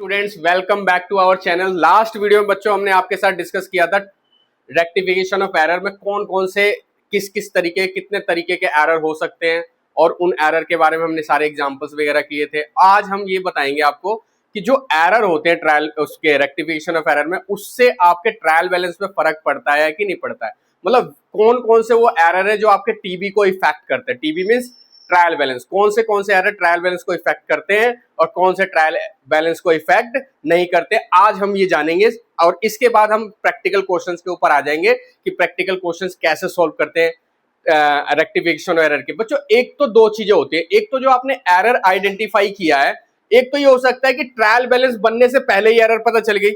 Students welcome back to our channel. Last video में बच्चों हमने आपके साथ डिस्कस किया था रेक्टिफिकेशन ऑफ एरर में कौन कौन से किस तरीके कितने तरीके के एरर हो सकते हैं और उन एरर के बारे में हमने सारे एग्जांपल्स वगैरह किए थे। आज हम ये बताएंगे आपको कि जो एरर होते हैं ट्रायल उसके रेक्टिफिकेशन ऑफ एरर में, उससे आपके ट्रायल बैलेंस में फर्क पड़ता है कि नहीं पड़ता है। मतलब कौन कौन से वो एरर है जो आपके टीबी को इफेक्ट करते हैं। टीबी मींस ट्रायल बैलेंस, कौन से एरर ट्रायल बैलेंस को इफेक्ट करते हैं और कौन से ट्रायल बैलेंस को इफेक्ट नहीं करते, आज हम ये जानेंगे। और इसके बाद हम प्रैक्टिकल क्वेश्चंस के ऊपर आ जाएंगे कि प्रैक्टिकल क्वेश्चंस कैसे सॉल्व करते हैं रेक्टिफिकेशन एरर के। बच्चों एक तो दो चीजें होती है, एक तो जो आपने एरर आइडेंटिफाई किया है, एक तो ये हो सकता है कि ट्रायल बैलेंस बनने से पहले ही एरर पता चल गई।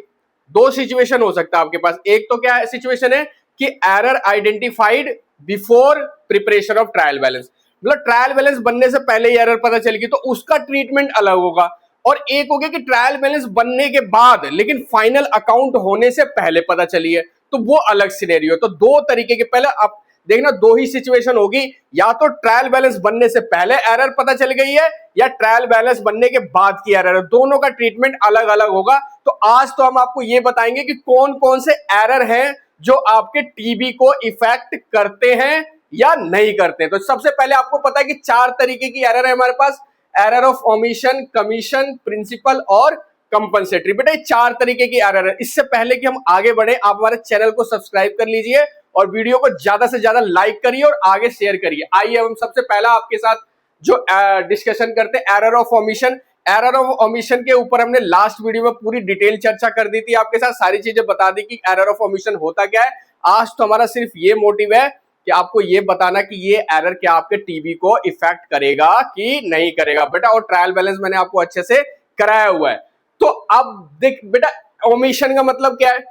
दो सिचुएशन हो सकता है आपके पास। एक तो क्या सिचुएशन है कि error identified before preparation of trial balance, मतलब ट्रायल बैलेंस बनने से पहले ही एरर पता चल गई तो उसका ट्रीटमेंट अलग होगा। और एक हो गया कि ट्रायल बैलेंस बनने के बाद लेकिन फाइनल अकाउंट होने से पहले पता चली है, तो वो अलग सिनेरियो। तो दो तरीके के, पहले आप देखना दो ही सिचुएशन होगी, या तो ट्रायल बैलेंस बनने से पहले एरर पता चल गई है या ट्रायल बैलेंस बनने के बाद की एरर है। दोनों का ट्रीटमेंट अलग अलग होगा। तो आज तो हम आपको ये बताएंगे कि कौन कौन से एरर हैं जो आपके टीबी को इफेक्ट करते हैं या नहीं करते। तो सबसे पहले आपको पता है कि चार तरीके की एरर है हमारे पास, error of omission, commission, principle और कंपनसेटरी। बेटा ये चार तरीके की एरर है। इससे पहले कि हम आगे बढ़े, आप हमारे चैनल को सब्सक्राइब कर लीजिए और वीडियो को ज्यादा से ज्यादा लाइक करिए और आगे शेयर करिए। आइए हम सबसे पहला आपके साथ जो डिस्कशन करते हैं error of omission. Error of omission के ऊपर हमने लास्ट वीडियो में पूरी डिटेल चर्चा कर दी थी, आपके साथ सारी चीजें बता दी कि एरर ऑफ ओमिशन होता क्या है। आज तो हमारा सिर्फ ये मोटिव है कि आपको ये बताना कि ये एरर क्या आपके टीबी को इफेक्ट करेगा कि नहीं करेगा बेटा। और ट्रायल बैलेंस मैंने आपको अच्छे से कराया हुआ है। तो अब देख बेटा, ओमिशन का मतलब क्या है।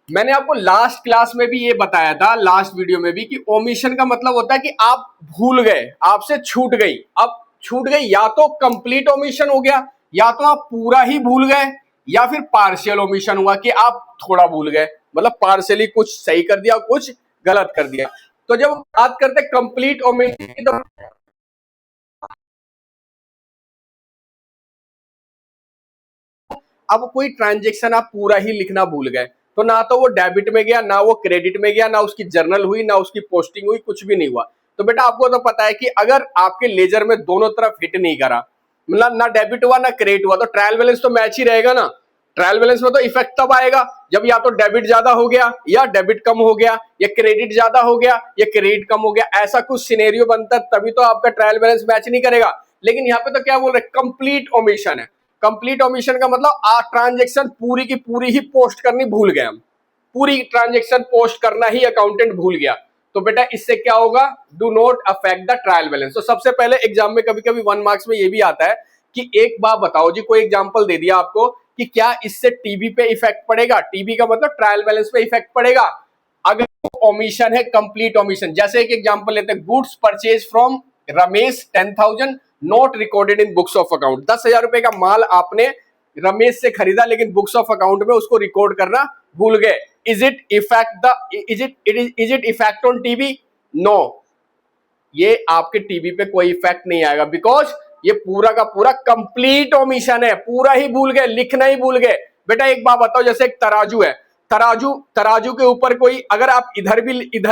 मैंने आपको लास्ट क्लास में भी ये बताया था, लास्ट वीडियो में भी, कि ओमिशन का मतलब होता है कि आप भूल गए, आपसे छूट गई। अब छूट गई, या तो कंप्लीट ओमिशन हो गया, या तो आप पूरा ही भूल गए, या फिर पार्शियल ओमिशन हुआ कि आप थोड़ा भूल गए, मतलब पार्शियली कुछ सही कर दिया कुछ गलत कर दिया। तो जब बात करते हैं कंप्लीट ओमिशन की, तो अब कोई ट्रांजेक्शन आप पूरा ही लिखना भूल गए, तो ना तो वो डेबिट में गया, ना वो क्रेडिट में गया, ना उसकी जर्नल हुई, ना उसकी पोस्टिंग हुई, कुछ भी नहीं हुआ। तो बेटा आपको तो पता है कि अगर आपके लेजर में दोनों तरफ हिट नहीं करा, मतलब ना डेबिट हुआ ना क्रेडिट हुआ, तो ट्रायल बैलेंस तो मैच ही रहेगा ना। ट्रायल बैलेंस में तो इफेक्ट तब आएगा जब या तो डेबिट ज्यादा हो गया या डेबिट कम हो गया, या क्रेडिट ज्यादा हो गया या क्रेडिट कम हो गया। ऐसा कुछ सिनेरियो बनता है, तभी तो आपका ट्रायल बैलेंस मैच नहीं करेगा। लेकिन यहाँ पे तो क्या बोल रहे, कंप्लीट ओमिशन है। कंप्लीट ओमिशन का मतलब ट्रांजेक्शन पूरी की पूरी ही पोस्ट करनी भूल गए हम, पूरी ट्रांजेक्शन पोस्ट करना ही अकाउंटेंट भूल गया। तो बेटा इससे क्या होगा, do not affect the trial balance. तो सबसे पहले एग्जाम में कभी कभी 1 मार्क्स में ये भी आता है कि एक बात बताओ जी, कोई एग्जांपल दे दिया आपको कि क्या इससे टीबी पे इफेक्ट पड़ेगा। टीबी का मतलब ट्रायल बैलेंस पे इफेक्ट पड़ेगा अगर ओमिशन है, कंप्लीट ओमिशन। जैसे एक एग्जांपल लेते हैं, goods purchase from Ramesh 10,000 not recorded in books of account. 10,000 रुपए का माल आपने रमेश से खरीदा लेकिन बुक्स ऑफ अकाउंट में उसको रिकॉर्ड करना भूल गए। Is it effect on TB? No, ये आपके टीबी पे कोई इफेक्ट नहीं आएगा, बिकॉज ये पूरा का पूरा कंप्लीट ओमिशन है। पूरा ही भूल गए, लिखना ही भूल गए। बेटा एक बात बताओ, जैसे एक तराजू है, तराजू के ऊपर कोई, अगर आप इधर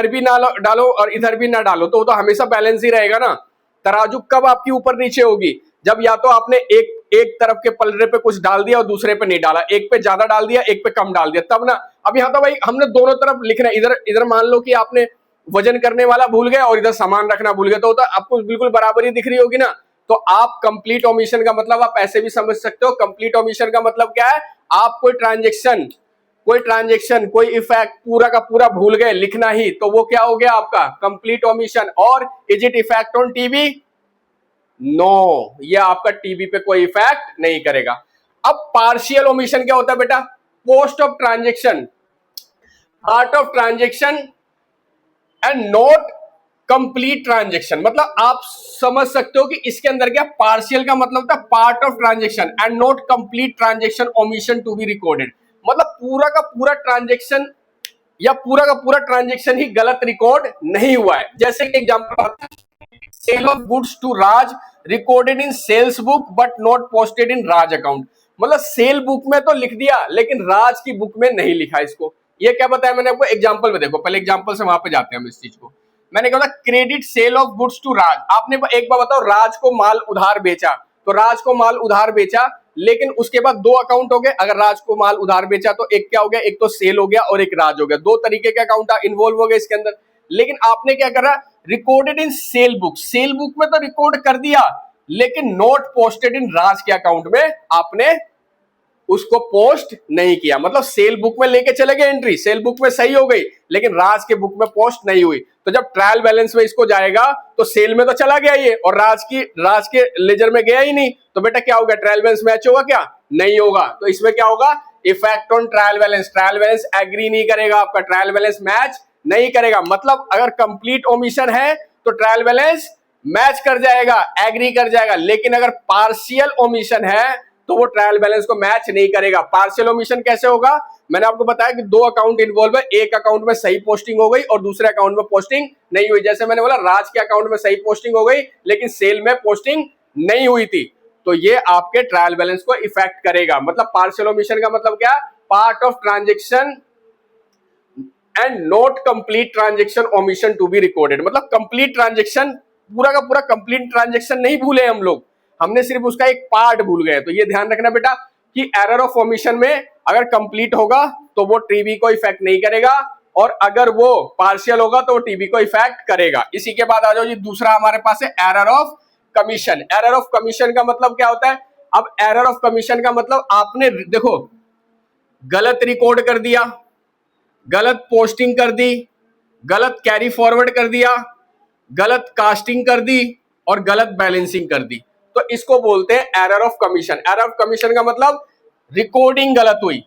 भी ना डालो और इधर भी ना डालो तो वो तो हमेशा बैलेंस ही रहेगा ना। तराजू कब आपकी ऊपर नीचे होगी, जब या तो आपने एक तरफ के पलड़े पे कुछ डाल दिया और दूसरे पे नहीं डाला, एक पे ज्यादा डाल दिया एक पे कम डाल दिया, तब ना। अब यहाँ तो भाई हमने दोनों तरफ लिखना है। इधर इधर मान लो कि आपने वजन करने वाला भूल गए और इधर सामान रखना भूल गए, तो आपको बिल्कुल बराबरी दिख रही होगी ना। तो आप कंप्लीट ओमिशन का मतलब आप ऐसे भी समझ सकते हो। कंप्लीट ओमिशन का मतलब क्या है, आप कोई ट्रांजेक्शन कोई इफेक्ट पूरा का पूरा भूल गए लिखना ही, तो वो क्या हो गया आपका कंप्लीट ओमिशन। और is it effect on TB? No, ये आपका टीबी पे कोई इफेक्ट नहीं करेगा। अब पार्शियल ओमिशन क्या होता है बेटा, post of transaction, part of transaction and not complete transaction. मतलब आप समझ सकते हो कि इसके अंदर क्या, पार्शियल का मतलब था part of transaction and not complete transaction omission to be recorded. मतलब पूरा का पूरा ट्रांजेक्शन या पूरा का पूरा ट्रांजेक्शन ही गलत रिकॉर्ड नहीं हुआ है। जैसे कि example, sale of goods to Raj recorded in sales book but not posted in Raj account. मतलब सेल बुक में तो लिख दिया लेकिन राज की बुक में नहीं लिखा इसको। ये क्या बताया मैंने आपको एग्जांपल में, देखो पहले एग्जांपल से वहां पे जाते हैं हम इस चीज को। मैंने कहा था credit sale of goods to Raj, आपने एक बार बताओ राज को माल उधार बेचा, तो राज को माल उधार बेचा लेकिन उसके बाद दो अकाउंट हो गए। अगर राज को माल उधार बेचा तो एक क्या हो गया, एक तो सेल हो गया और एक राज हो गया, दो तरीके के अकाउंट इन्वॉल्व हो गए इसके अंदर। लेकिन आपने क्या करा, recorded in cell book, cell book में तो रिकॉर्ड कर दिया लेकिन नॉट पोस्टेड इन राज के अकाउंट में आपने उसको पोस्ट नहीं किया। मतलब सेल बुक में लेके चले गए एंट्री, सेल बुक में सही हो गई लेकिन राज के बुक में पोस्ट नहीं हुई। तो जब ट्रायल बैलेंस में इसको जाएगा तो सेल में तो चला गया ये और राज के लेजर में गया ही नहीं, तो बेटा क्या होगा, ट्रायल बैलेंस मैच होगा क्या, नहीं होगा। तो इसमें क्या होगा, effect on trial balance, trial balance agree नहीं करेगा आपका, ट्रायल बैलेंस मैच नहीं करेगा। मतलब अगर कंप्लीट ओमिशन है तो ट्रायल बैलेंस मैच कर जाएगा, एग्री कर जाएगा, लेकिन अगर पार्शियल ओमिशन है तो वो ट्रायल बैलेंस को मैच नहीं करेगा। पार्शियल ओमिशन कैसे होगा, मैंने आपको बताया कि दो अकाउंट इन्वॉल्व है, एक अकाउंट में सही पोस्टिंग हो गई और दूसरे अकाउंट में पोस्टिंग नहीं हुई। जैसे मैंने बोला राज के अकाउंट में सही पोस्टिंग हो गई लेकिन सेल में पोस्टिंग नहीं हुई थी, तो ये आपके ट्रायल बैलेंस को इफेक्ट करेगा। मतलब पार्शियल ओमिशन का मतलब क्या, part of transaction and not complete transaction omission to be recorded. मतलब कंप्लीट ट्रांजेक्शन, पूरा का पूरा कंप्लीट ट्रांजेक्शन नहीं भूले हम लोग, हमने सिर्फ उसका एक पार्ट भूल गए। तो ये ध्यान रखना बेटा कि एरर ऑफ ओमिशन में अगर कंप्लीट होगा तो वो टीबी को इफेक्ट नहीं करेगा और अगर वो पार्शियल होगा तो वो टीबी को इफेक्ट करेगा। इसी के बाद आ जाओ जी, दूसरा हमारे पास है error of commission. Error of commission का मतलब क्या होता है, अब एरर ऑफ कमीशन का मतलब आपने देखो गलत रिकॉर्ड कर दिया, गलत पोस्टिंग कर दी, गलत कैरी फॉरवर्ड कर दिया, गलत कास्टिंग कर दी और गलत बैलेंसिंग कर दी, तो इसको बोलते हैं error of commission. Error of commission का मतलब रिकॉर्डिंग गलत हुई,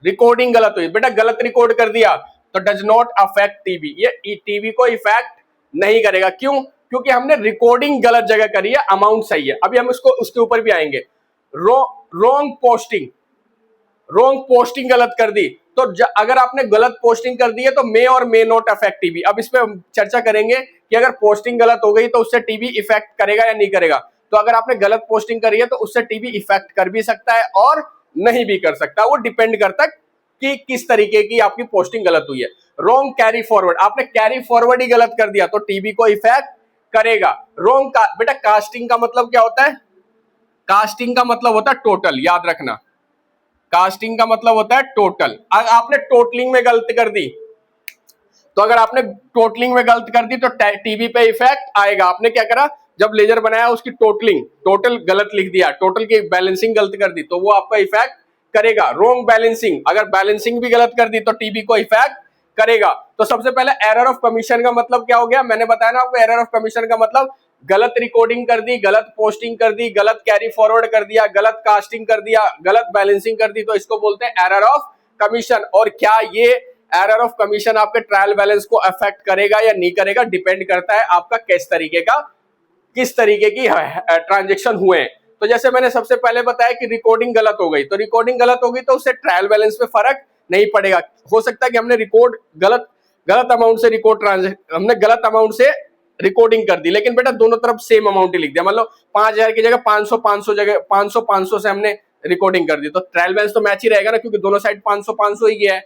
रिकॉर्डिंग गलत हुई, बेटा गलत रिकॉर्ड कर दिया तो डज नॉट अफेक्ट टीबी, ये टीबी को इफेक्ट नहीं करेगा। क्यों, क्योंकि हमने रिकॉर्डिंग गलत जगह करी है, अमाउंट सही है। अभी हम इसको उसके ऊपर भी आएंगे। रॉन्ग पोस्टिंग, रॉन्ग पोस्टिंग गलत कर दी, तो अगर आपने गलत पोस्टिंग कर दी है तो मे और मे नॉट अफेक्ट टीबी। अब इस पे हम चर्चा करेंगे कि अगर पोस्टिंग गलत हो गई तो उससे टीबी इफेक्ट करेगा या नहीं करेगा। तो अगर आपने गलत पोस्टिंग करी है तो उससे टीबी इफेक्ट कर भी सकता है और नहीं भी कर सकता, वो डिपेंड करता है कि किस तरीके की आपकी पोस्टिंग गलत हुई है। रॉन्ग कैरी फॉरवर्ड, आपने कैरी फॉरवर्ड ही गलत कर दिया तो टीबी को इफेक्ट करेगा। रॉन्ग बेटा कास्टिंग का मतलब क्या होता है, कास्टिंग का मतलब होता है टोटल, याद रखना कास्टिंग का मतलब होता है टोटल। अगर आपने टोटलिंग में गलती कर दी तो अगर आपने टोटलिंग में गलत कर दी तो टीबी पे इफेक्ट आएगा। आपने क्या करा, जब लेजर बनाया उसकी टोटलिंग, टोटल गलत लिख दिया, टोटल की बैलेंसिंग गलत कर दी तो वो आपका इफेक्ट करेगा। रॉन्ग बैलेंसिंग, अगर बैलेंसिंग भी गलत कर दी तो टीबी को इफेक्ट करेगा। तो सबसे पहले एरर ऑफ कमीशन का मतलब क्या हो गया, मैंने बताया ना आपको, एरर ऑफ कमीशन का मतलब गलत रिकॉर्डिंग कर दी, गलत पोस्टिंग कर दी, गलत कैरी फॉरवर्ड कर दिया, गलत कास्टिंग कर दिया, गलत बैलेंसिंग कर दी, तो इसको बोलते हैं एरर ऑफ कमीशन। और क्या ये एरर ऑफ कमीशन आपके ट्रायल बैलेंस को अफेक्ट करेगा या नहीं करेगा, डिपेंड करता है आपका किस तरीके की ट्रांजेक्शन हुए हैं। तो जैसे मैंने सबसे पहले बताया कि रिकॉर्डिंग गलत हो गई, तो रिकॉर्डिंग गलत होगी तो उससे ट्रायल बैलेंस में फर्क नहीं पड़ेगा। हो सकता है कि हमने रिकॉर्ड गलत अमाउंट से हमने गलत अमाउंट से रिकॉर्डिंग कर दी लेकिन बेटा दोनों तरफ सेम अमाउंट ही लिख दिया, मतलब 5000 की जगह 500 जगह 500 से हमने रिकॉर्डिंग कर दी, तो ट्रायल बैलेंस तो मैच ही रहेगा ना, क्योंकि दोनों साइड 500 ही गया है।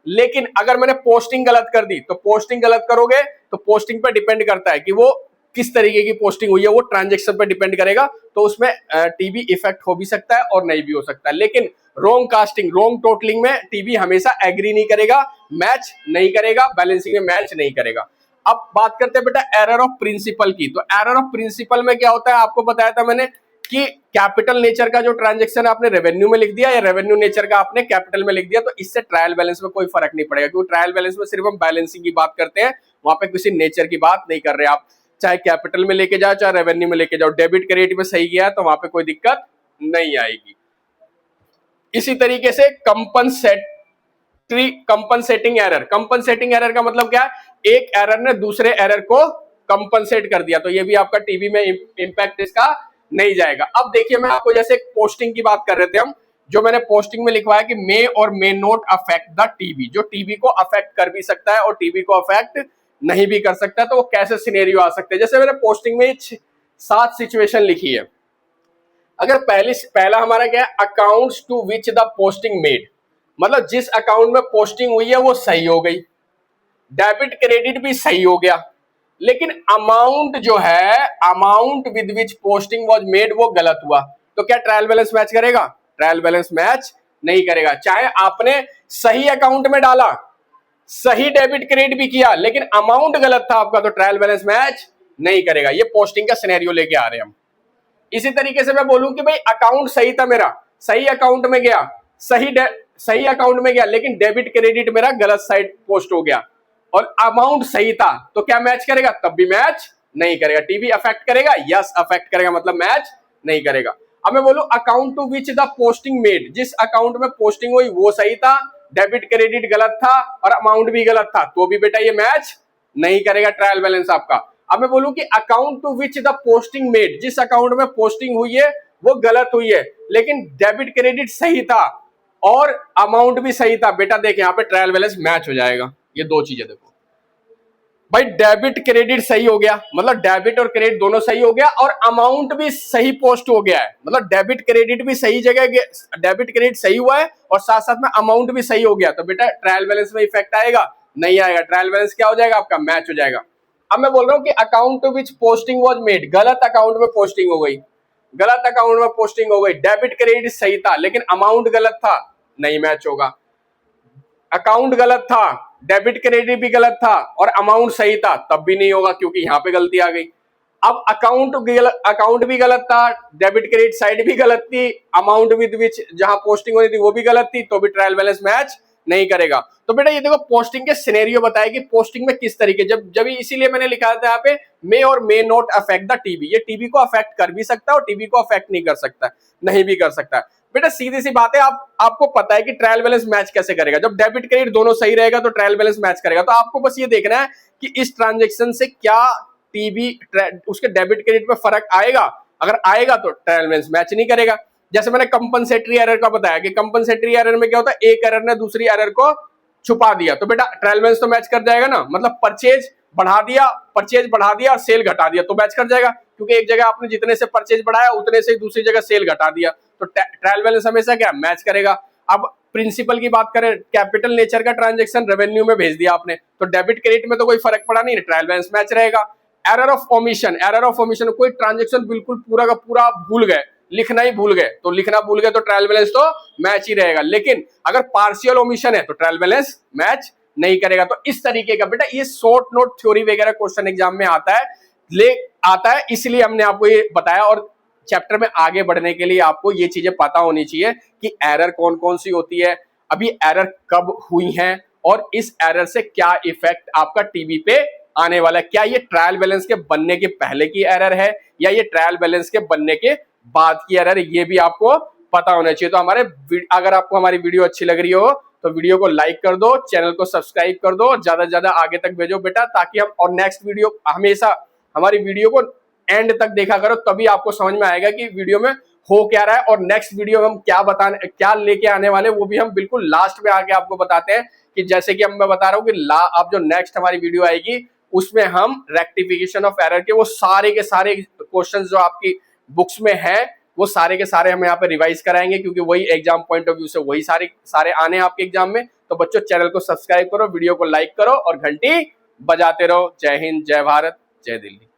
लेकिन अगर मैंने पोस्टिंग गलत कर दी, तो पोस्टिंग गलत करोगे तो पोस्टिंग पे डिपेंड करता है कि वो किस तरीके की पोस्टिंग हुई है, वो ट्रांजेक्शन पे डिपेंड करेगा, तो उसमें टीबी इफेक्ट हो भी सकता है और नहीं भी हो सकता है। लेकिन रॉन्ग कास्टिंग, रॉन्ग टोटलिंग में टीबी हमेशा एग्री नहीं करेगा, मैच नहीं करेगा, बैलेंसिंग में मैच नहीं करेगा। अब बात करते हैं बेटा एरर ऑफ प्रिंसिपल की। तो एरर ऑफ प्रिंसिपल में क्या होता है, आपको बताया था मैंने कि कैपिटल नेचर का जो ट्रांजेक्शन आपने रेवेन्यू में लिख दिया या रेवेन्यू नेचर का आपने कैपिटल में लिख दिया, तो इससे ट्रायल बैलेंस में कोई फर्क नहीं पड़ेगा, क्योंकि ट्रायल बैलेंस में सिर्फ हम बैलेंसिंग की बात करते हैं, वहां पे किसी नेचर की बात नहीं कर रहे। आप चाहे कैपिटल में लेके जाओ चाहे रेवेन्यू में लेके जाओ, डेबिट क्रेडिट में सही गया तो वहां पे कोई दिक्कत नहीं आएगी। इसी तरीके से कंपनसेटिंग एरर, कंपनसेटिंग एरर का मतलब क्या है, एक एरर ने दूसरे एरर को कंपनसेट कर दिया, तो ये भी आपका टीबी में इंपैक्ट इसका नहीं जाएगा। अब देखिए मैं आपको जैसे पोस्टिंग की बात कर रहे थे हम, जो मैंने पोस्टिंग में लिखवाया कि मे और may not affect the TB, जो टीबी को अफेक्ट कर भी सकता है और टीबी को अफेक्ट नहीं भी कर सकता, तो वो कैसे सिनेरियो आ सकते हैं। जैसे मैंने पोस्टिंग में 7 सिचुएशन लिखी है, अगर पहला हमारा क्या है, accounts to which the posting made, मतलब जिस अकाउंट में पोस्टिंग हुई है वो सही हो गई, डेबिट क्रेडिट भी सही हो गया, लेकिन अमाउंट जो है, amount with which posting was made वो गलत हुआ, तो क्या ट्रायल बैलेंस मैच करेगा? ट्रायल बैलेंस मैच नहीं करेगा। चाहे आपने सही अकाउंट में डाला, सही डेबिट क्रेडिट भी किया, लेकिन अमाउंट गलत था आपका, तो ट्रायल बैलेंस मैच नहीं करेगा। ये पोस्टिंग का सिनेरियो लेके आ रहे हैं हम। इसी तरीके से मैं बोलूं कि भाई अकाउंट सही था मेरा, सही अकाउंट में गया, सही अकाउंट में गया, लेकिन डेबिट क्रेडिट मेरा गलत साइड पोस्ट हो गया और अमाउंट सही था, तो क्या मैच करेगा? तब भी मैच नहीं करेगा। टीवी अफेक्ट करेगा? यस अफेक्ट करेगा, मतलब मैच नहीं करेगा। अब मैं बोलूं account to which the posting made, जिस अकाउंट में पोस्टिंग हुई वो सही था, डेबिट क्रेडिट गलत था और अमाउंट भी गलत था, तो भी बेटा ये मैच नहीं करेगा ट्रायल बैलेंस आपका। अब मैं बोलूं कि account to which the posting made, जिस अकाउंट में पोस्टिंग हुई है वो गलत हुई है, लेकिन डेबिट क्रेडिट सही था और अमाउंट भी सही था, बेटा देख यहाँ पे ट्रायल बैलेंस मैच हो जाएगा। ये दो चीजें देखो भाई, डेबिट क्रेडिट सही हो गया, मतलब डेबिट और क्रेडिट दोनों सही हो गया और अमाउंट भी सही पोस्ट हो गया है, मतलब डेबिट क्रेडिट भी सही जगह, डेबिट क्रेडिट सही हुआ है और साथ साथ में अमाउंट भी सही हो गया, तो बेटा ट्रायल बैलेंस में इफेक्ट आएगा? नहीं आएगा। ट्रायल बैलेंस क्या हो जाएगा आपका? मैच हो जाएगा। अब मैं बोल रहा हूं कि account to which posting was made, गलत अकाउंट में पोस्टिंग हो गई, गलत अकाउंट में पोस्टिंग हो गई, डेबिट क्रेडिट सही था लेकिन अमाउंट गलत था, नहीं मैच होगा। अकाउंट गलत था, डेबिट क्रेडिट भी गलत था और अमाउंट सही था, तब भी नहीं होगा क्योंकि यहां पे गलती आ गई। अब अकाउंट भी गलत था, डेबिट क्रेडिट साइड भी गलत थी, अमाउंट विद विच जहां पोस्टिंग होनी थी वो भी गलत थी, तो भी ट्रायल बैलेंस मैच नहीं करेगा। तो बेटा ये देखो पोस्टिंग के सिनेरियो बताया कि पोस्टिंग में किस तरीके, जब इसीलिए मैंने लिखा था यहाँ पे मे और may not affect the TV, ये टीवी को अफेक्ट कर भी सकता है और टीवी को अफेक्ट नहीं कर सकता, नहीं भी कर सकता है। बेटा सीधी सी बात है, आपको पता है कि ट्रायल बैलेंस मैच कैसे करेगा, जब डेबिट क्रेडिट दोनों सही रहेगा तो ट्रायल बैलेंस मैच करेगा। तो आपको बस ये देखना है कि इस ट्रांजेक्शन से क्या टीवी उसके डेबिट क्रेडिट पे फर्क आएगा, अगर आएगा तो ट्रायल बैलेंस मैच नहीं करेगा। जैसे मैंने कंपनसेटरी एरर का बताया कि कंपनसेटरी एरर में क्या होता है, एक एरर ने दूसरी एरर को छुपा दिया, तो बेटा ट्रायल बैलेंस तो मैच कर जाएगा ना, मतलब परचेज बढ़ा दिया और सेल घटा दिया तो मैच कर जाएगा, क्योंकि एक जगह आपने जितने से परचेज बढ़ाया उतने से दूसरी जगह सेल घटा दिया, तो ट्रायल बैलेंस हमेशा क्या मैच करेगा। अब प्रिंसिपल की बात करें, कैपिटल नेचर का ट्रांजैक्शन रेवेन्यू में भेज दिया आपने, तो डेबिट क्रेडिट में तो कोई फर्क पड़ा नहीं, ट्रायल बैलेंस मैच रहेगा। एरर ऑफ ओमिशन, कोई ट्रांजैक्शन बिल्कुल पूरा का पूरा भूल गए, लिखना ही भूल गए, तो लिखना भूल गए तो ट्रायल बैलेंस तो मैच ही रहेगा, लेकिन अगर पार्शियल ओमिशन है तो ट्रायल बैलेंस मैच नहीं करेगा। तो इस तरीके का बेटा ये शॉर्ट नोट थ्योरी वगैरह क्वेश्चन एग्जाम में आता है, इसलिए हमने आपको ये बताया। और चैप्टर में आगे बढ़ने के लिए आपको ये चीजें पता होनी चाहिए कि एरर कौन कौन सी होती है, अभी एरर कब हुई है और इस एरर से क्या इफेक्ट आपका टीवी पे आने वाला है, क्या ये ट्रायल बैलेंस के बनने के पहले की एरर है या ये ट्रायल बैलेंस के बनने के बाद की एरर है, ये भी आपको पता होना चाहिए। तो अगर आपको हमारी वीडियो अच्छी लग रही हो तो वीडियो को लाइक कर दो, चैनल को सब्सक्राइब कर दो, ज्यादा से ज्यादा आगे तक भेजो बेटा, ताकि हम और नेक्स्ट वीडियो हमेशा हमारी वीडियो को एंड तक देखा करो, तभी आपको समझ में आएगा कि वीडियो में हो क्या रहा है और नेक्स्ट वीडियो में हम क्या लेके आने वाले, वो भी हम बिल्कुल लास्ट में आके आपको बताते हैं। कि जैसे कि मैं बता रहा हूँ कि अब जो नेक्स्ट हमारी वीडियो आएगी उसमें हम रेक्टिफिकेशन ऑफ एरर के वो सारे के सारे क्वेश्चंस जो आपकी बुक्स में है वो सारे के सारे हम यहाँ पे रिवाइज कराएंगे, क्योंकि वही एग्जाम पॉइंट ऑफ व्यू से वही सारे आने हैं आपके एग्जाम में। तो बच्चों चैनल को सब्सक्राइब करो, वीडियो को लाइक करो और घंटी बजाते रहो। जय हिंद, जय भारत, जय दिल्ली।